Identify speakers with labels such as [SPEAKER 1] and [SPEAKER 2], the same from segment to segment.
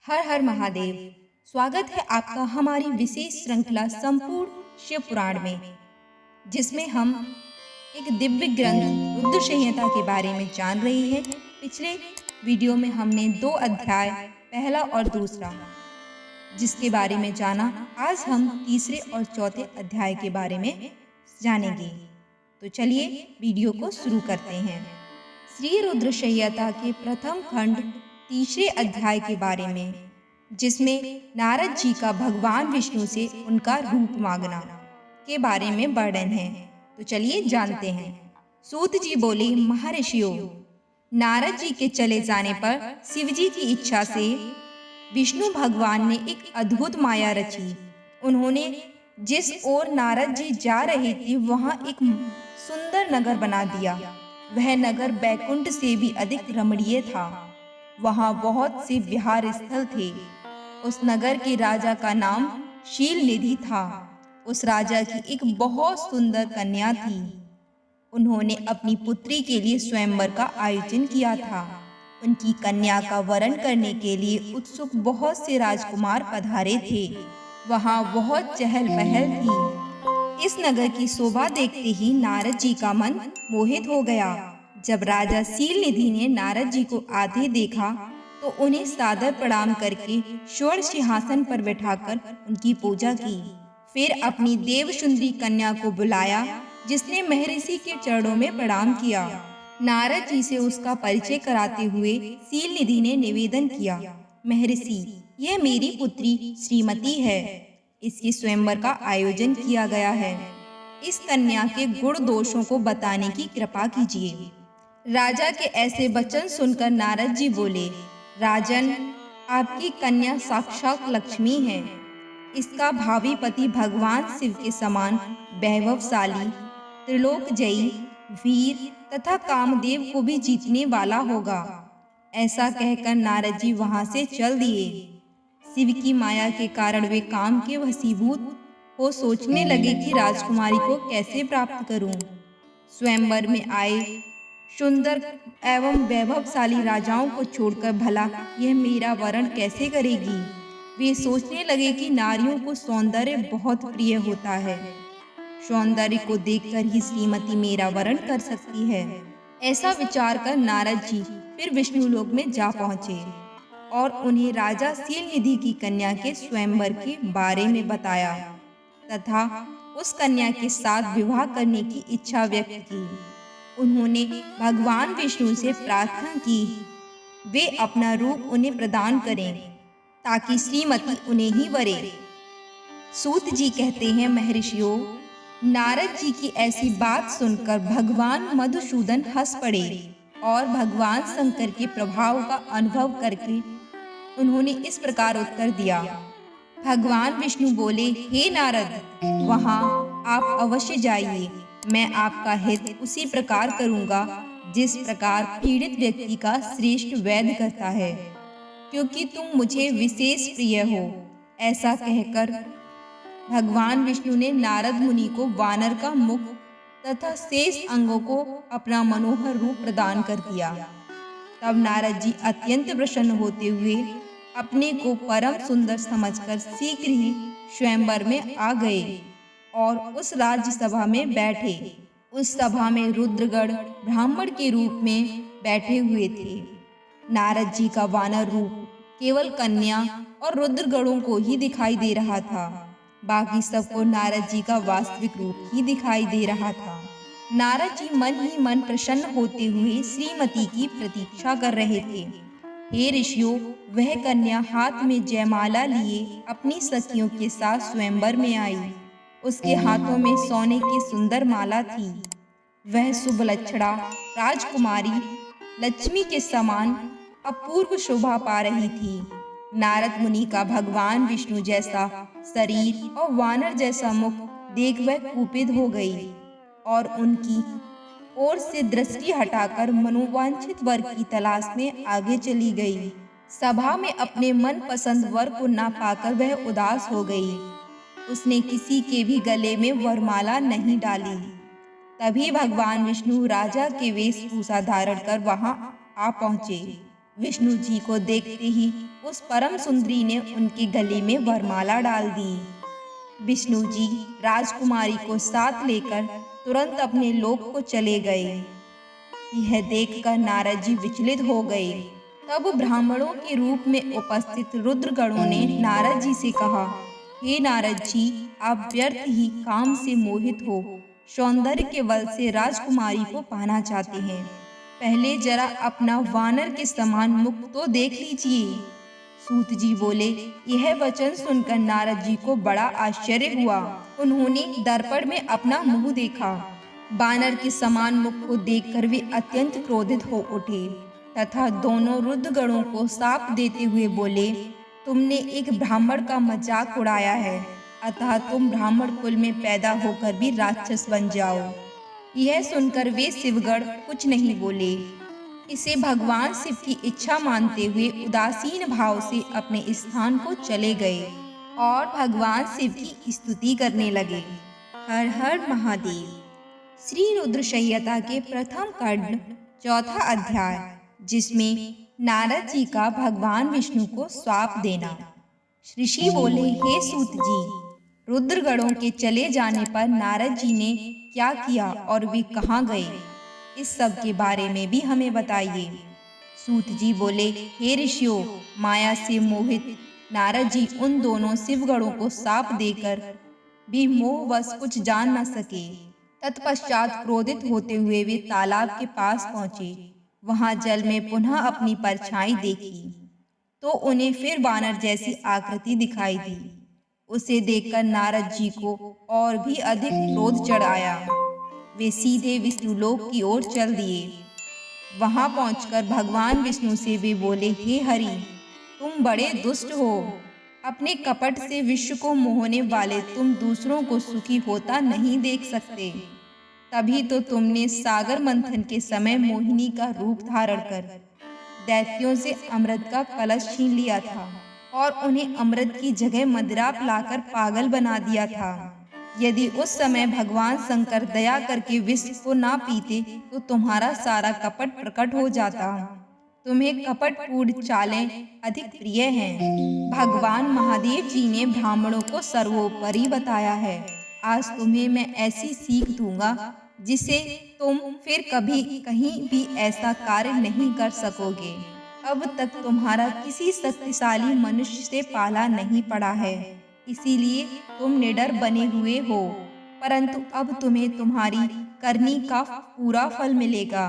[SPEAKER 1] हर हर महादेव। स्वागत है आपका हमारी विशेष श्रृंखला संपूर्ण शिव पुराण में, जिसमें हम एक दिव्य ग्रंथ रुद्र संहिता के बारे में जान रहे हैं। पिछले वीडियो में हमने 2 अध्याय, पहला और दूसरा, जिसके बारे में जाना। आज हम तीसरे और चौथे अध्याय के बारे में जानेंगे। तो चलिए वीडियो को शुरू करते हैं। श्री रुद्र संहिता के प्रथम खंड तीसरे अध्याय के बारे में, जिसमें नारद जी का भगवान विष्णु से उनका रूप मांगना के बारे में वर्णन है। तो चलिए जानते हैं। सूत जी बोले, महर्षियों, नारद जी के चले जाने पर शिव जी की इच्छा से विष्णु भगवान ने एक अद्भुत माया रची। उन्होंने जिस ओर नारद जी जा रहे थे वहां एक सुंदर नगर बना दिया। वह नगर बैकुंठ से भी अधिक रमणीय था। वहां बहुत से विहार स्थल थे। उस नगर के राजा का नाम शील निधि था। उस राजा की एक बहुत सुंदर कन्या थी। उन्होंने अपनी पुत्री के लिए स्वयंवर का आयोजन किया था। उनकी कन्या का वरण करने के लिए उत्सुक बहुत से राजकुमार पधारे थे। वहां बहुत चहल पहल थी। इस नगर की शोभा देखते ही नारद जी का मन मोहित हो गया। जब राजा शील निधि ने नारद जी को आते देखा तो उन्हें सादर प्रणाम करके स्वर्ण सिंहासन पर बैठाकर उनकी पूजा की। फिर अपनी देव सुंदरी कन्या को बुलाया, जिसने महर्षि के चरणों में प्रणाम किया। नारद जी से उसका परिचय कराते हुए शील निधि ने निवेदन किया, महर्षि, यह मेरी पुत्री श्रीमती है। इसके स्वयंवर का आयोजन किया गया है। इस कन्या के गुण दोषों को बताने की कृपा कीजिए। राजा के ऐसे वचन सुनकर नारद जी बोले, राजन, आपकी कन्या साक्षात लक्ष्मी है। इसका भावी पति भगवान शिव के समान वैभवशाली, त्रिलोकजयी, वीर तथा कामदेव को भी जीतने वाला होगा। ऐसा कहकर नारद जी वहां से चल दिए। शिव की माया के कारण वे काम के वशीभूत हो सोचने लगे कि राजकुमारी को कैसे प्राप्त करूं। स्वयंवर में आए सुंदर एवं वैभवशाली राजाओं को छोड़कर भला यह मेरा वरण कैसे करेगी। वे सोचने लगे कि नारियों को सौंदर्य बहुत प्रिय होता है। सौंदर्य को देखकर ही श्रीमती मेरा वरण कर सकती है। ऐसा विचार कर नारद जी फिर विष्णु लोक में जा पहुंचे और उन्हें राजा शील निधि की कन्या के स्वयंवर के बारे में बताया तथा उस कन्या के साथ विवाह करने की इच्छा व्यक्त की। उन्होंने भगवान विष्णु से प्रार्थना की वे अपना रूप उन्हें प्रदान करें ताकि श्रीमती उन्हें ही वरे। सूत जी कहते हैं, महर्षियों, नारद जी की ऐसी बात सुनकर भगवान मधुसूदन हंस पड़े और भगवान शंकर के प्रभाव का अनुभव करके उन्होंने इस प्रकार उत्तर दिया। भगवान विष्णु बोले, हे नारद, वहां आप अवश्य जाइए। मैं आपका हित उसी प्रकार करूंगा जिस प्रकार पीड़ित व्यक्ति का श्रेष्ठ वैद्य करता है, क्योंकि तुम मुझे विशेष प्रिय हो। ऐसा कहकर भगवान विष्णु ने नारद मुनि को वानर का मुख तथा शेष अंगों को अपना मनोहर रूप प्रदान कर दिया। तब नारद जी अत्यंत प्रसन्न होते हुए अपने को परम सुंदर समझकर शीघ्र ही स्वयंवर में आ गए और उस राज्य सभा में बैठे। उस सभा में रुद्रगण ब्राह्मण के रूप में बैठे हुए थे। नारद जी का वानर रूप केवल कन्या और रुद्रगणों को ही दिखाई दे रहा था। बाकी सबको नारद जी का वास्तविक रूप ही दिखाई दे रहा था। नारद जी मन ही मन प्रसन्न होते हुए श्रीमती की प्रतीक्षा कर रहे थे। हे ऋषियों, वह कन्या हाथ में जयमाला लिए अपनी सखियों के साथ स्वयंवर में आई। उसके हाथों में सोने की सुंदर माला थी। वह शुभ लक्षणा राजकुमारी लक्ष्मी के समान अपूर्व शोभा पा रही थी। नारद मुनि का भगवान विष्णु जैसा शरीर और वानर जैसा मुख देख वह कुपित हो गई और उनकी ओर से दृष्टि हटाकर मनोवांछित वर की तलाश में आगे चली गई। सभा में अपने मन पसंद वर को ना पाकर वह उदास हो गई। उसने किसी के भी गले में वरमाला नहीं डाली। तभी भगवान विष्णु राजा के वेशभूषा धारण कर वहां आ पहुंचे। विष्णु जी को देखते ही उस परम सुंदरी ने उनके गले में वरमाला डाल दी। विष्णु जी राजकुमारी को साथ लेकर तुरंत अपने लोक को चले गए। यह देखकर नारद जी विचलित हो गए। तब ब्राह्मणों के रूप में उपस्थित रुद्रगणों ने नारद जी से कहा, हे नारद जी, आप व्यर्थ ही काम से मोहित हो सौंदर्य के बल से राजकुमारी को पाना चाहते हैं। पहले जरा अपना वानर के समान मुख तो देख लीजिए। सूत जी बोले। यह वचन सुनकर नारद जी को बड़ा आश्चर्य हुआ। उन्होंने दर्पण में अपना मुंह देखा। बानर के समान मुख को देखकर वे अत्यंत क्रोधित हो उठे तथा दोनों रुद्रगणों को शाप देते हुए बोले, तुमने एक ब्राह्मण का मजाक उड़ाया है, अतः तुम ब्राह्मण कुल में पैदा होकर भी राक्षस बन जाओ। यह सुनकर वे शिवगण कुछ नहीं बोले। इसे भगवान शिव की इच्छा मानते हुए उदासीन भाव से अपने स्थान को चले गए और भगवान शिव की स्तुति करने लगे। हर हर महादेव। श्री रुद्र संहिता के प्रथम खंड चौथा अध्याय, जिसमें नारद जी का भगवान विष्णु को श्राप देना। ऋषि बोले, हे सूत जी, रुद्रगणों के चले जाने पर नारद जी ने क्या किया और वे कहाँ गए, इस सब के बारे में भी हमें बताइए। सूत जी बोले, हे ऋषियों, माया से मोहित नारद जी उन दोनों शिवगणों को शाप देकर भी मोहवश कुछ जान न सके। तत्पश्चात क्रोधित होते हुए वे तालाब के पास पहुंचे। वहां जल में पुनः अपनी परछाई देखी तो उन्हें फिर वानर जैसी आकृति दिखाई दी। उसे देखकर नारद जी को और भी अधिक क्रोध चढ़ आया। वे सीधे विष्णुलोक की ओर चल दिए। वहां पहुंचकर भगवान विष्णु से वे बोले, हे हरि, तुम बड़े दुष्ट हो। अपने कपट से विश्व को मोहने वाले तुम दूसरों को सुखी होता नहीं देख सकते। तभी तो तुमने सागर मंथन के समय मोहिनी का रूप धारण कर दैत्यों से अमृत का कलश छीन लिया था और उन्हें अमृत की जगह मदिरा पिलाकर पागल बना दिया था। यदि उस समय भगवान शंकर दया करके विष को ना पीते तो तुम्हारा सारा कपट प्रकट हो जाता। तुम्हें कपटपूर्ण चालें अधिक प्रिय हैं। भगवान महादेव जी ने ब्राह्मणों को सर्वोपरि बताया है। आज तुम्हें मैं ऐसी सीख दूंगा जिसे तुम फिर कभी कहीं भी ऐसा कार्य नहीं कर सकोगे। अब तक तुम्हारा किसी शक्तिशाली मनुष्य से पाला नहीं पड़ा है, इसीलिए तुम निडर बने हुए हो, परंतु अब तुम्हें तुम्हारी करनी का पूरा फल मिलेगा।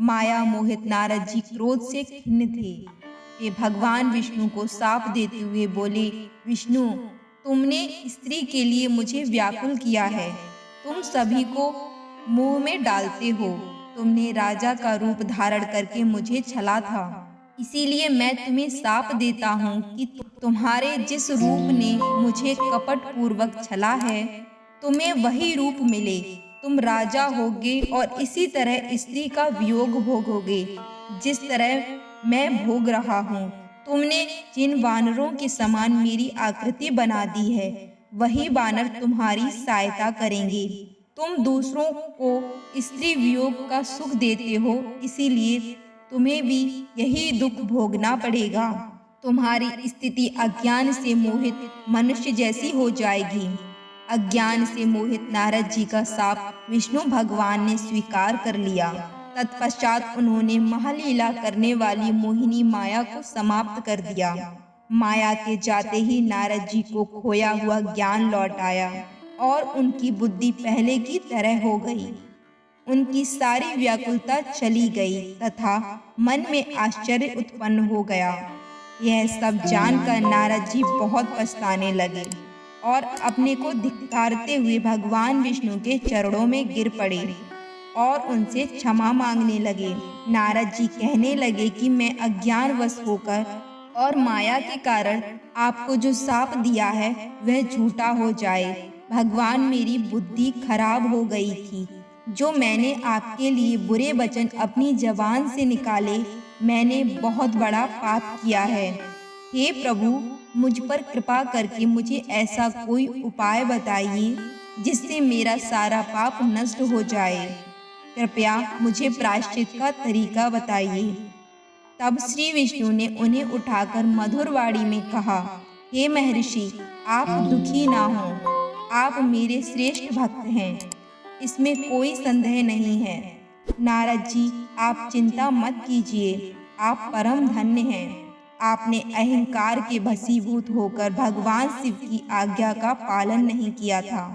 [SPEAKER 1] माया मोहित नारद जी क्रोध से खिन्न थे। वे भगवान विष्णु को शाप देते हुए बोले, विष्णु, तुमने स्त्री के लिए मुझे व्याकुल किया है। तुम सभी को मुंह में डालते हो। तुमने राजा का रूप धारण करके मुझे छला था, इसीलिए मैं तुम्हें शाप देता हूँ कि तुम्हारे जिस रूप ने मुझे कपट पूर्वक छला है, तुम्हें वही रूप मिले। तुम राजा होगे और इसी तरह स्त्री का वियोग भोगोगे जिस तरह मैं भोग रहा हूँ। तुमने जिन वानरों के समान मेरी आकृति बना दी है, वही वानर तुम्हारी सहायता करेंगे। तुम दूसरों को स्त्री वियोग का सुख देते हो, इसीलिए तुम्हें भी यही दुख भोगना पड़ेगा। तुम्हारी स्थिति अज्ञान से मोहित मनुष्य जैसी हो जाएगी। अज्ञान से मोहित नारद जी का शाप विष्णु भगवान ने स्वीकार कर लिया। तत्पश्चात उन्होंने महालीला करने वाली मोहिनी माया को समाप्त कर दिया। माया के जाते ही नारद जी को खोया हुआ ज्ञान लौट आया और उनकी बुद्धि पहले की तरह हो गई। उनकी सारी व्याकुलता चली गई तथा मन में आश्चर्य उत्पन्न हो गया। यह सब जानकर नारद जी बहुत पछताने लगे और अपने को धिक्कारते हुए भगवान विष्णु के चरणों में गिर पड़े और उनसे क्षमा मांगने लगे। नारद जी कहने लगे कि मैं अज्ञानवश होकर और माया के कारण आपको जो शाप दिया है वह झूठा हो जाए। भगवान, मेरी बुद्धि खराब हो गई थी। जो मैंने आपके लिए बुरे वचन अपनी जबान से निकाले, मैंने बहुत बड़ा पाप किया है। हे प्रभु, मुझ पर कृपा करके मुझे ऐसा कोई उपाय बताइए जिससे मेरा सारा पाप नष्ट हो जाए। कृपया मुझे प्रायश्चित का तरीका बताइए। तब श्री विष्णु ने उन्हें उठाकर मधुर वाणी में कहा, हे महर्षि, आप दुखी ना हो, आप मेरे श्रेष्ठ भक्त हैं, इसमें कोई संदेह नहीं है। नारद जी, आप चिंता मत कीजिए, आप परम धन्य हैं। आपने अहंकार के वशीभूत होकर भगवान शिव की आज्ञा का पालन नहीं किया था,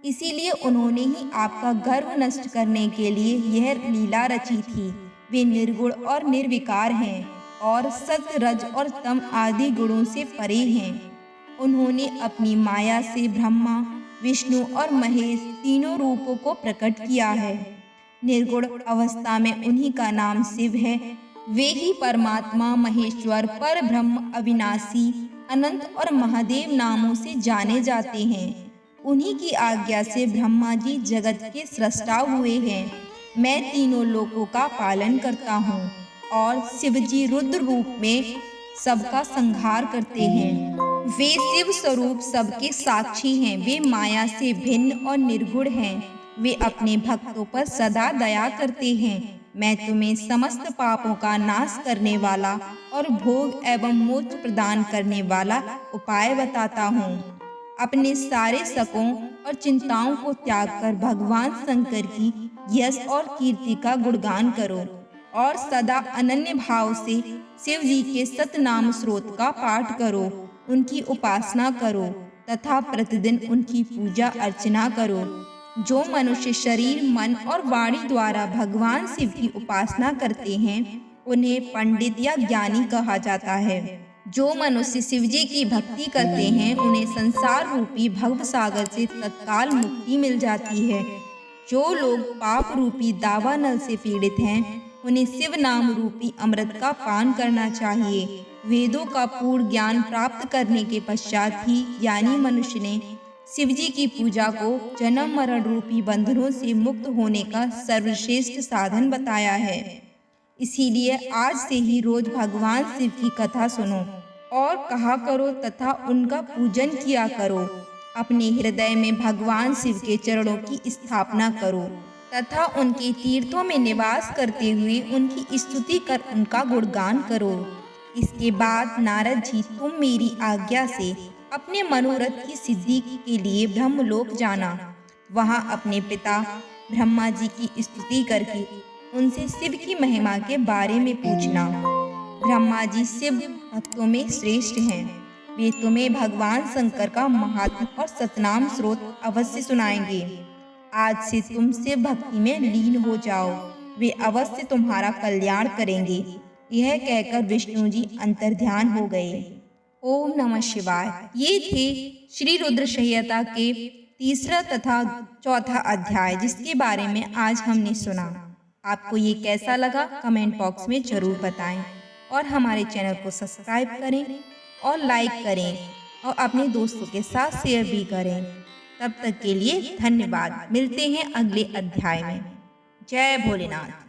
[SPEAKER 1] इसीलिए उन्होंने ही आपका गर्व नष्ट करने के लिए यह लीला रची थी। वे निर्गुण और निर्विकार हैं और सत्य, रज और तम आदि गुणों से परे हैं। उन्होंने अपनी माया से ब्रह्मा, विष्णु और महेश तीनों रूपों को प्रकट किया है। निर्गुण अवस्था में उन्हीं का नाम शिव है। वे ही परमात्मा, महेश्वर, पर ब्रह्म, अविनाशी, अनंत और महादेव नामों से जाने जाते हैं। उन्हीं की आज्ञा से ब्रह्मा जी जगत के सृष्टा हुए हैं। मैं तीनों लोकों का पालन करता हूँ और शिव जी रुद्र रूप में सबका संहार करते हैं। वे शिव स्वरूप सबके साक्षी हैं। वे माया से भिन्न और निर्गुण हैं। वे अपने भक्तों पर सदा दया करते हैं। मैं तुम्हें समस्त पापों का नाश करने वाला और भोग एवं मोक्ष प्रदान करने वाला उपाय बताता हूँ। अपने सारे शकों और चिंताओं को त्याग कर भगवान शंकर की यश और कीर्ति का गुणगान करो और सदा अनन्य भाव से शिव जी के सतनाम स्रोत का पाठ करो, उनकी उपासना करो तथा प्रतिदिन उनकी पूजा अर्चना करो। जो मनुष्य शरीर, मन और वाणी द्वारा भगवान शिव की उपासना करते हैं, उन्हें पंडित या ज्ञानी कहा जाता है। जो मनुष्य शिव जी की भक्ति करते हैं, उन्हें संसार रूपी भव सागर से तत्काल मुक्ति मिल जाती है। जो लोग पाप रूपी दावानल से पीड़ित हैं, उन्हें शिव नाम रूपी अमृत का पान करना चाहिए। वेदों का पूर्ण ज्ञान प्राप्त करने के पश्चात ही ज्ञानी मनुष्य ने शिव जी की पूजा को जन्म मरण रूपी बंधनों से मुक्त होने का सर्वश्रेष्ठ साधन बताया है। इसीलिए आज से ही रोज भगवान शिव की कथा सुनो और कहा करो तथा उनका पूजन किया करो। अपने हृदय में भगवान शिव के चरणों की स्थापना करो तथा उनके तीर्थों में निवास करते हुए उनकी स्तुति कर उनका गुणगान करो। इसके बाद नारद जी, तुम मेरी आज्ञा से अपने मनोरथ की सिद्धि के लिए ब्रह्मलोक जाना। वहाँ अपने पिता ब्रह्मा जी की स्तुति करके उनसे शिव की महिमा के बारे में पूछना। ब्रह्मा जी शिव भक्तों में श्रेष्ठ हैं। वे तुम्हें भगवान शंकर का महात्म और सतनाम स्रोत अवश्य सुनाएंगे। आज से तुम शिव भक्ति में लीन हो जाओ, वे अवश्य तुम्हारा कल्याण करेंगे। यह कहकर विष्णु जी अंतर्ध्यान हो गए। ओम नमः शिवाय। ये थे श्री रुद्र संहिता के तीसरा तथा चौथा अध्याय, जिसके बारे में आज हमने सुना। आपको ये कैसा लगा कमेंट बॉक्स में जरूर बताएं और हमारे चैनल को सब्सक्राइब करें और लाइक करें और अपने दोस्तों के साथ शेयर भी करें। तब तक के लिए धन्यवाद। मिलते हैं अगले अध्याय में। जय भोलेनाथ।